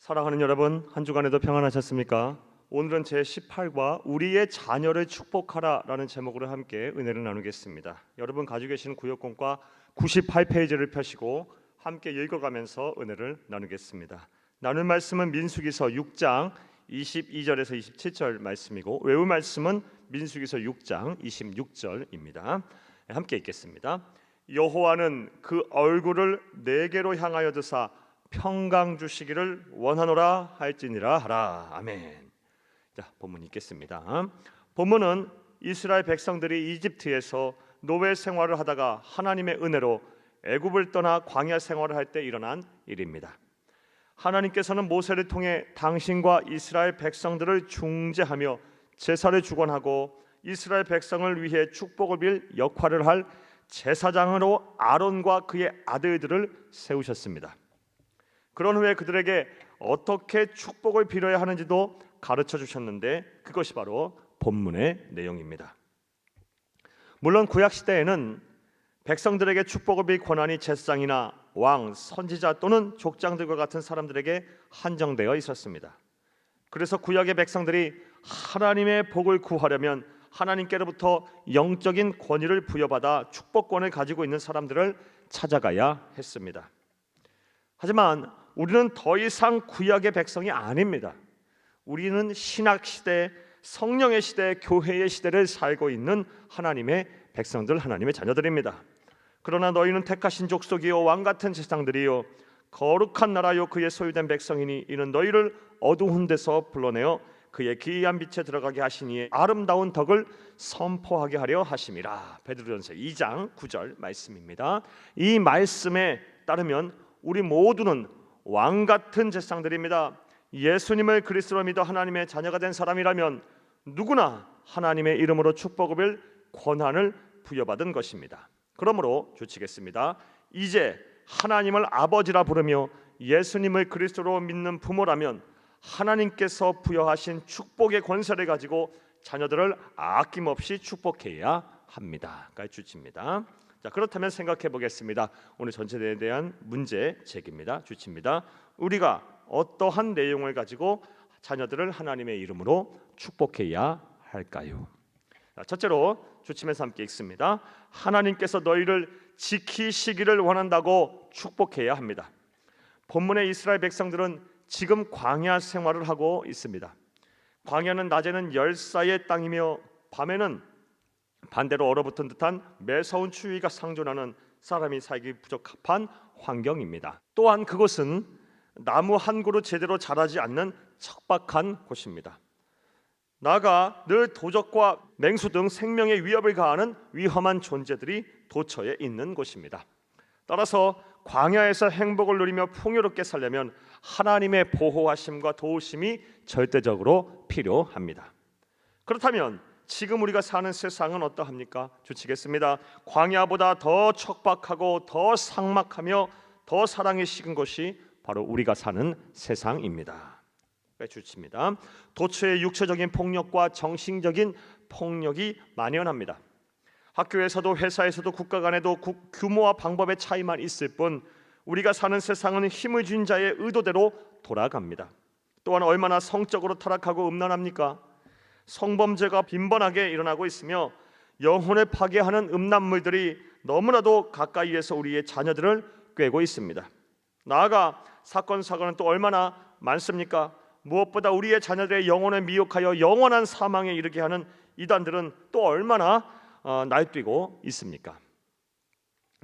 사랑하는 여러분, 한 주간에도 평안하셨습니까? 오늘은 제18과 우리의 자녀를 축복하라라는 제목으로 함께 은혜를 나누겠습니다. 여러분 가지고 계시는 구역권과 98페이지를 펴시고 함께 읽어가면서 은혜를 나누겠습니다. 나눌 말씀은 민수기서 6장 22절에서 27절 말씀이고 외울 말씀은 민수기서 6장 26절입니다. 함께 읽겠습니다. 여호와는 그 얼굴을 내게로 향하여 드사 평강 주시기를 원하노라 할지니라 하라. 아멘. 자, 본문 읽겠습니다. 본문은 이스라엘 백성들이 이집트에서 노예 생활을 하다가 하나님의 은혜로 애굽을 떠나 광야 생활을 할 때 일어난 일입니다. 하나님께서는 모세를 통해 당신과 이스라엘 백성들을 중재하며 제사를 주관하고 이스라엘 백성을 위해 축복을 빌 역할을 할 제사장으로 아론과 그의 아들들을 세우셨습니다. 그런 후에 그들에게 어떻게 축복을 빌어야 하는지도 가르쳐 주셨는데 그것이 바로 본문의 내용입니다. 물론 구약 시대에는 백성들에게 축복을 빌 권한이 제사장이나 왕, 선지자 또는 족장들과 같은 사람들에게 한정되어 있었습니다. 그래서 구약의 백성들이 하나님의 복을 구하려면 하나님께로부터 영적인 권위를 부여받아 축복권을 가지고 있는 사람들을 찾아가야 했습니다. 하지만 우리는 더 이상 구약의 백성이 아닙니다. 우리는 신약 시대, 성령의 시대, 교회의 시대를 살고 있는 하나님의 백성들, 하나님의 자녀들입니다. 그러나 너희는 택하신 족속이요 왕같은 제사장들이요 거룩한 나라요 그의 소유된 백성이니 이는 너희를 어두운 데서 불러내어 그의 기이한 빛에 들어가게 하시니 아름다운 덕을 선포하게 하려 하심이라. 베드로전서 2장 9절 말씀입니다. 이 말씀에 따르면 우리 모두는 왕같은 제사장들입니다. 예수님을 그리스도로 믿어 하나님의 자녀가 된 사람이라면 누구나 하나님의 이름으로 축복을 빌 권한을 부여받은 것입니다. 그러므로 조치겠습니다. 이제 하나님을 아버지라 부르며 예수님을 그리스도로 믿는 부모라면 하나님께서 부여하신 축복의 권세를 가지고 자녀들을 아낌없이 축복해야 합니다. 주치입니다. 자, 그렇다면 생각해 보겠습니다. 오늘 전체에 대한 문제 제기입니다. 주치입니다. 우리가 어떠한 내용을 가지고 자녀들을 하나님의 이름으로 축복해야 할까요? 자, 첫째로 주침에서 함께 읽습니다. 하나님께서 너희를 지키시기를 원한다고 축복해야 합니다. 본문의 이스라엘 백성들은 지금 광야 생활을 하고 있습니다. 광야는 낮에는 열사의 땅이며 밤에는 반대로 얼어붙은 듯한 매서운 추위가 상존하는 사람이 살기 부적합한 환경입니다. 또한 그곳은 나무 한 그루 제대로 자라지 않는 척박한 곳입니다. 나아가 늘 도적과 맹수 등 생명에 위협을 가하는 위험한 존재들이 도처에 있는 곳입니다. 따라서 광야에서 행복을 누리며 풍요롭게 살려면 하나님의 보호하심과 도우심이 절대적으로 필요합니다. 그렇다면 지금 우리가 사는 세상은 어떠합니까? 주치겠습니다. 광야보다 더 척박하고 더 삭막하며 더 사랑이 식은 곳이 바로 우리가 사는 세상입니다. 주치입니다. 도처의 육체적인 폭력과 정신적인 폭력이 만연합니다. 학교에서도 회사에서도 국가 간에도 규모와 방법의 차이만 있을 뿐 우리가 사는 세상은 힘을 준 자의 의도대로 돌아갑니다. 또한 얼마나 성적으로 타락하고 음란합니까? 성범죄가 빈번하게 일어나고 있으며 영혼을 파괴하는 음란물들이 너무나도 가까이에서 우리의 자녀들을 꿰고 있습니다. 나아가 사건 사고는 또 얼마나 많습니까? 무엇보다 우리의 자녀들의 영혼을 미혹하여 영원한 사망에 이르게 하는 이단들은 또 얼마나 날뛰고 있습니까?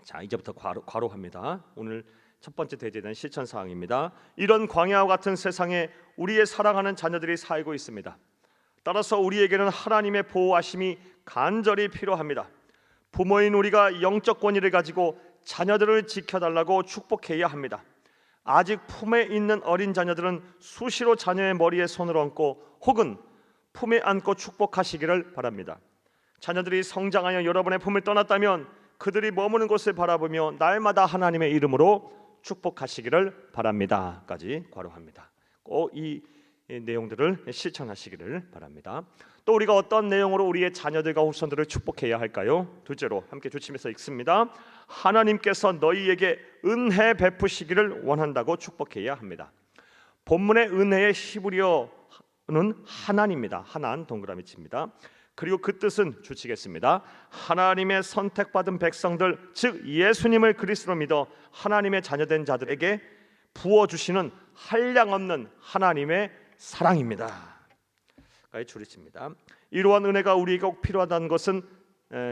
자, 이제부터 과로합니다. 오늘 첫 번째 대제에 대한 실천 사항입니다. 이런 광야와 같은 세상에 우리의 사랑하는 자녀들이 살고 있습니다. 따라서 우리에게는 하나님의 보호하심이 간절히 필요합니다. 부모인 우리가 영적 권위를 가지고 자녀들을 지켜달라고 축복해야 합니다. 아직 품에 있는 어린 자녀들은 수시로 자녀의 머리에 손을 얹고 혹은 품에 안고 축복하시기를 바랍니다. 자녀들이 성장하여 여러분의 품을 떠났다면 그들이 머무는 곳을 바라보며 날마다 하나님의 이름으로 축복하시기를 바랍니다. 까지 괄호합니다. 꼭 이 내용들을 실천하시기를 바랍니다. 또 우리가 어떤 내용으로 우리의 자녀들과 후손들을 축복해야 할까요? 둘째로 함께 주침해서 읽습니다. 하나님께서 너희에게 은혜 베푸시기를 원한다고 축복해야 합니다. 본문의 은혜의 히브리어는 하나입니다. 하나는 동그라미 칩니다. 그리고 그 뜻은 주치겠습니다. 하나님의 선택받은 백성들, 즉 예수님을 그리스도로 믿어 하나님의 자녀된 자들에게 부어주시는 한량없는 하나님의 사랑입니다. 까지 줄이칩니다. 이러한 은혜가 우리에게 꼭 필요하다는 것은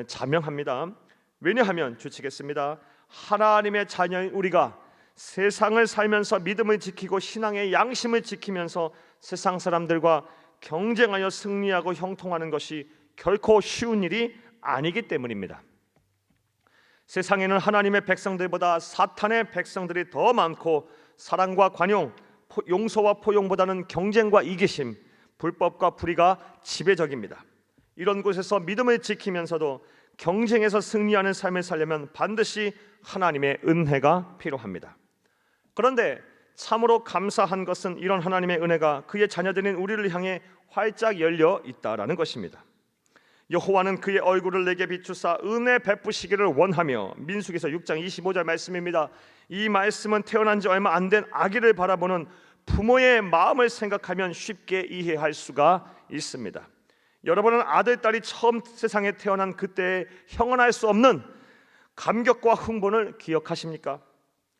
자명합니다. 왜냐하면 주치겠습니다. 하나님의 자녀인 우리가 세상을 살면서 믿음을 지키고 신앙의 양심을 지키면서 세상 사람들과 경쟁하여 승리하고 형통하는 것이 결코 쉬운 일이 아니기 때문입니다. 세상에는 하나님의 백성들보다 사탄의 백성들이 더 많고 사랑과 관용, 용서와 포용보다는 경쟁과 이기심, 불법과 불의가 지배적입니다. 이런 곳에서 믿음을 지키면서도 경쟁에서 승리하는 삶을 살려면 반드시 하나님의 은혜가 필요합니다. 그런데 참으로 감사한 것은 이런 하나님의 은혜가 그의 자녀들인 우리를 향해 활짝 열려 있다라는 것입니다. 여호와는 그의 얼굴을 내게 비추사 은혜 베푸시기를 원하며, 민수기서 6장 25절 말씀입니다. 이 말씀은 태어난 지 얼마 안 된 아기를 바라보는 부모의 마음을 생각하면 쉽게 이해할 수가 있습니다. 여러분은 아들, 딸이 처음 세상에 태어난 그때의 형언할 수 없는 감격과 흥분을 기억하십니까?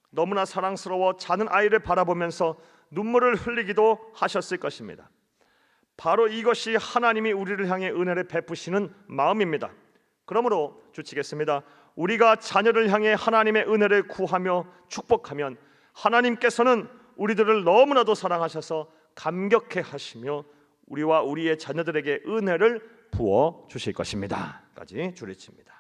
너무나 사랑스러워 자는 아이를 바라보면서 눈물을 흘리기도 하셨을 것입니다. 바로 이것이 하나님이 우리를 향해 은혜를 베푸시는 마음입니다. 그러므로 주치겠습니다. 우리가 자녀를 향해 하나님의 은혜를 구하며 축복하면 하나님께서는 우리들을 너무나도 사랑하셔서 감격해 하시며 우리와 우리의 자녀들에게 은혜를 부어 주실 것입니다. 까지 줄이칩니다.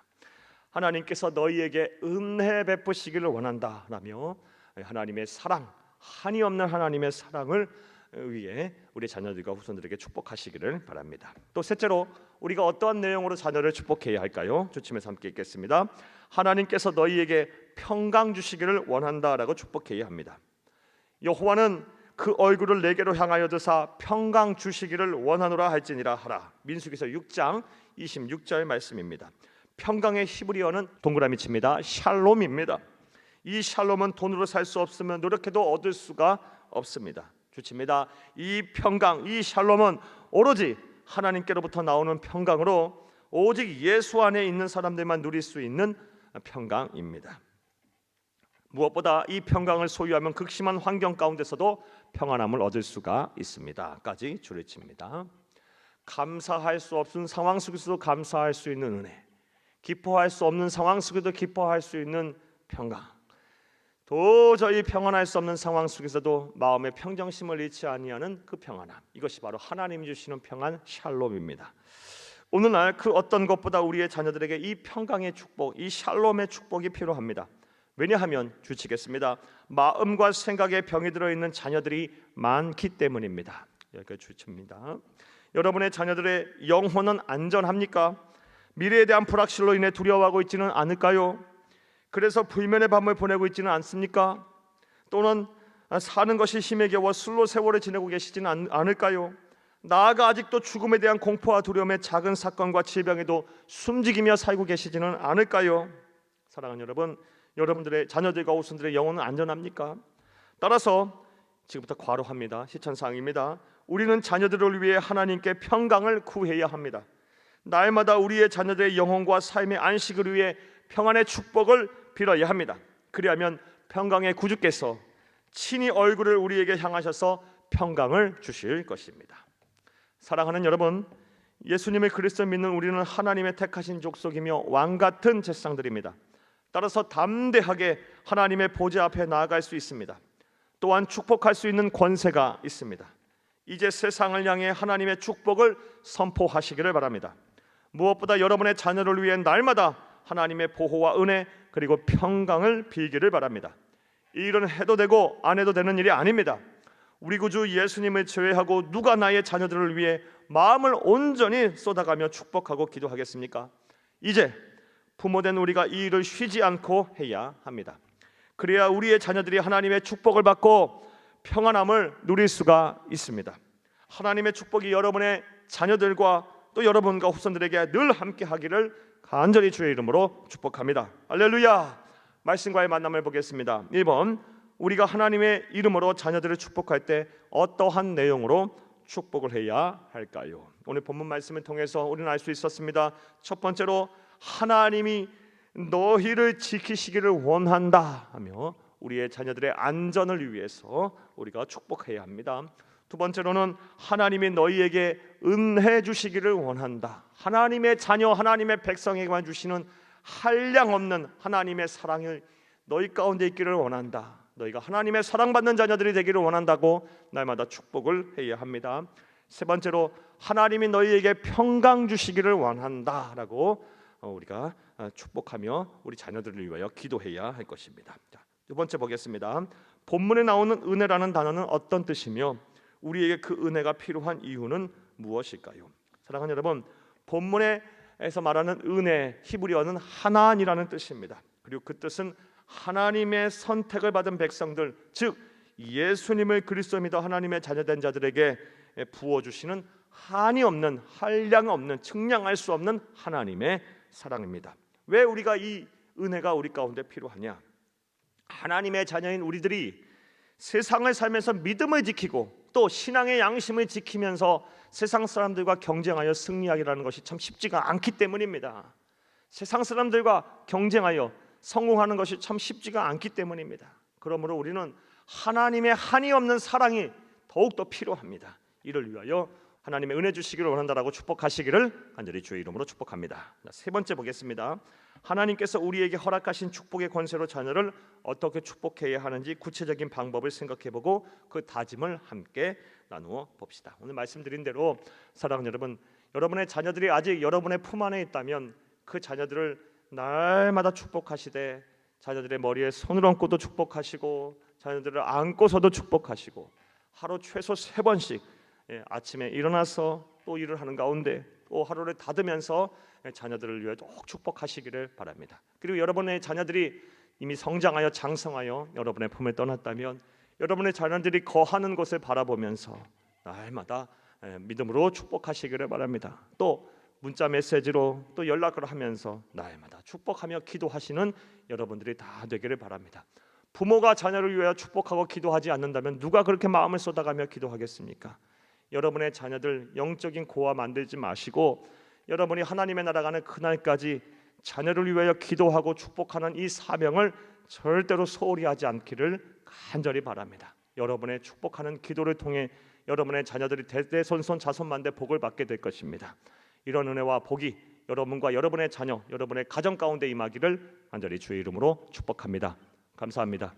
하나님께서 너희에게 은혜 베푸시기를 원한다라며 하나님의 사랑, 한이 없는 하나님의 사랑을 위해 우리 자녀들과 후손들에게 축복하시기를 바랍니다. 또 셋째로 우리가 어떠한 내용으로 자녀를 축복해야 할까요? 주침에서 함께 읽겠습니다. 하나님께서 너희에게 평강 주시기를 원한다라고 축복해야 합니다. 여호와는 그 얼굴을 내게로 향하여 드사 평강 주시기를 원하노라 할지니라 하라. 민수기서 6장 26절 말씀입니다. 평강의 히브리어는 동그라미 칩니다. 샬롬입니다. 이 샬롬은 돈으로 살 수 없으면 노력해도 얻을 수가 없습니다. 주칩니다. 이 평강, 이 샬롬은 오로지 하나님께로부터 나오는 평강으로 오직 예수 안에 있는 사람들만 누릴 수 있는 평강입니다. 무엇보다 이 평강을 소유하면 극심한 환경 가운데서도 평안함을 얻을 수가 있습니다. 까지 줄여칩니다. 감사할 수 없는 상황 속에서도 감사할 수 있는 은혜, 기뻐할 수 없는 상황 속에도 기뻐할 수 있는 평강, 도저히 평안할 수 없는 상황 속에서도 마음의 평정심을 잃지 아니하는 그 평안함, 이것이 바로 하나님이 주시는 평안 샬롬입니다. 오늘날 그 어떤 것보다 우리의 자녀들에게 이 평강의 축복, 이 샬롬의 축복이 필요합니다. 왜냐하면 주치겠습니다. 마음과 생각에 병이 들어있는 자녀들이 많기 때문입니다. 여기까지 주칩니다. 여러분의 자녀들의 영혼은 안전합니까? 미래에 대한 불확실로 인해 두려워하고 있지는 않을까요? 그래서 불면의 밤을 보내고 있지는 않습니까? 또는 사는 것이 힘에 겨워 술로 세월을 지내고 계시지는 않을까요? 나아가 아직도 죽음에 대한 공포와 두려움에 작은 사건과 질병에도 숨지기며 살고 계시지는 않을까요? 사랑하는 여러분, 여러분들의 자녀들과 후손들의 영혼은 안전합니까? 따라서 지금부터 과로합니다. 실천사항입니다. 우리는 자녀들을 위해 하나님께 평강을 구해야 합니다. 날마다 우리의 자녀들의 영혼과 삶의 안식을 위해 평안의 축복을 빌어야 합니다. 그리하면 평강의 구주께서 친히 얼굴을 우리에게 향하셔서 평강을 주실 것입니다. 사랑하는 여러분, 예수님을 그리스도 믿는 우리는 하나님의 택하신 족속이며 왕같은 제사장들입니다. 따라서 담대하게 하나님의 보좌 앞에 나아갈 수 있습니다. 또한 축복할 수 있는 권세가 있습니다. 이제 세상을 향해 하나님의 축복을 선포하시기를 바랍니다. 무엇보다 여러분의 자녀를 위해 날마다 하나님의 보호와 은혜 그리고 평강을 빌기를 바랍니다. 이 일은 해도 되고 안 해도 되는 일이 아닙니다. 우리 구주 예수님을 제외하고 누가 나의 자녀들을 위해 마음을 온전히 쏟아가며 축복하고 기도하겠습니까? 이제 부모된 우리가 이 일을 쉬지 않고 해야 합니다. 그래야 우리의 자녀들이 하나님의 축복을 받고 평안함을 누릴 수가 있습니다. 하나님의 축복이 여러분의 자녀들과 또 여러분과 후손들에게 늘 함께 하기를 간절히 주의 이름으로 축복합니다. 할렐루야. 말씀과의 만남을 보겠습니다. 1번 우리가 하나님의 이름으로 자녀들을 축복할 때 어떠한 내용으로 축복을 해야 할까요? 오늘 본문 말씀을 통해서 우리는 알 수 있었습니다. 첫 번째로 하나님이 너희를 지키시기를 원한다 하며 우리의 자녀들의 안전을 위해서 우리가 축복해야 합니다. 두 번째로는 하나님이 너희에게 은혜 주시기를 원한다. 하나님의 자녀, 하나님의 백성에게만 주시는 한량없는 하나님의 사랑을 너희 가운데 있기를 원한다. 너희가 하나님의 사랑받는 자녀들이 되기를 원한다고 날마다 축복을 해야 합니다. 세 번째로 하나님이 너희에게 평강 주시기를 원한다라고 우리가 축복하며 우리 자녀들을 위하여 기도해야 할 것입니다. 자, 두 번째 보겠습니다. 본문에 나오는 은혜라는 단어는 어떤 뜻이며 우리에게 그 은혜가 필요한 이유는 무엇일까요? 사랑하는 여러분, 본문에서 말하는 은혜, 히브리어는 하나니라는 뜻입니다. 그리고 그 뜻은 하나님의 선택을 받은 백성들, 즉 예수님을 그리스도 믿어 하나님의 자녀된 자들에게 부어주시는 한이 없는, 한량 없는, 측량할 수 없는 하나님의 사랑입니다. 왜 우리가 이 은혜가 우리 가운데 필요하냐? 하나님의 자녀인 우리들이 세상을 살면서 믿음을 지키고 또 신앙의 양심을 지키면서 세상 사람들과 경쟁하여 승리하기라는 것이 참 쉽지가 않기 때문입니다. 세상 사람들과 경쟁하여 성공하는 것이 참 쉽지가 않기 때문입니다. 그러므로 우리는 하나님의 한이 없는 사랑이 더욱더 필요합니다. 이를 위하여 하나님의 은혜 주시기를 원한다라고 축복하시기를 간절히 주의 이름으로 축복합니다. 세 번째 보겠습니다. 하나님께서 우리에게 허락하신 축복의 권세로 자녀를 어떻게 축복해야 하는지 구체적인 방법을 생각해보고 그 다짐을 함께 나누어 봅시다. 오늘 말씀드린 대로 사랑하는 여러분, 여러분의 자녀들이 아직 여러분의 품 안에 있다면 그 자녀들을 날마다 축복하시되 자녀들의 머리에 손을 얹고도 축복하시고 자녀들을 안고서도 축복하시고 하루 최소 3번씩 아침에 일어나서 또 일을 하는 가운데 또 하루를 닫으면서 자녀들을 위해 꼭 축복하시기를 바랍니다. 그리고 여러분의 자녀들이 이미 성장하여 장성하여 여러분의 품에 떠났다면 여러분의 자녀들이 거하는 곳을 바라보면서 날마다 믿음으로 축복하시기를 바랍니다. 또 문자 메시지로 또 연락을 하면서 날마다 축복하며 기도하시는 여러분들이 다 되기를 바랍니다. 부모가 자녀를 위하여 축복하고 기도하지 않는다면 누가 그렇게 마음을 쏟아가며 기도하겠습니까? 여러분의 자녀들 영적인 고아 만들지 마시고 여러분이 하나님의 나라 가는 그날까지 자녀를 위하여 기도하고 축복하는 이 사명을 절대로 소홀히 하지 않기를 간절히 바랍니다. 여러분의 축복하는 기도를 통해 여러분의 자녀들이 대대손손 자손만대 복을 받게 될 것입니다. 이런 은혜와 복이 여러분과 여러분의 자녀, 여러분의 가정 가운데 임하기를 간절히 주의 이름으로 축복합니다. 감사합니다.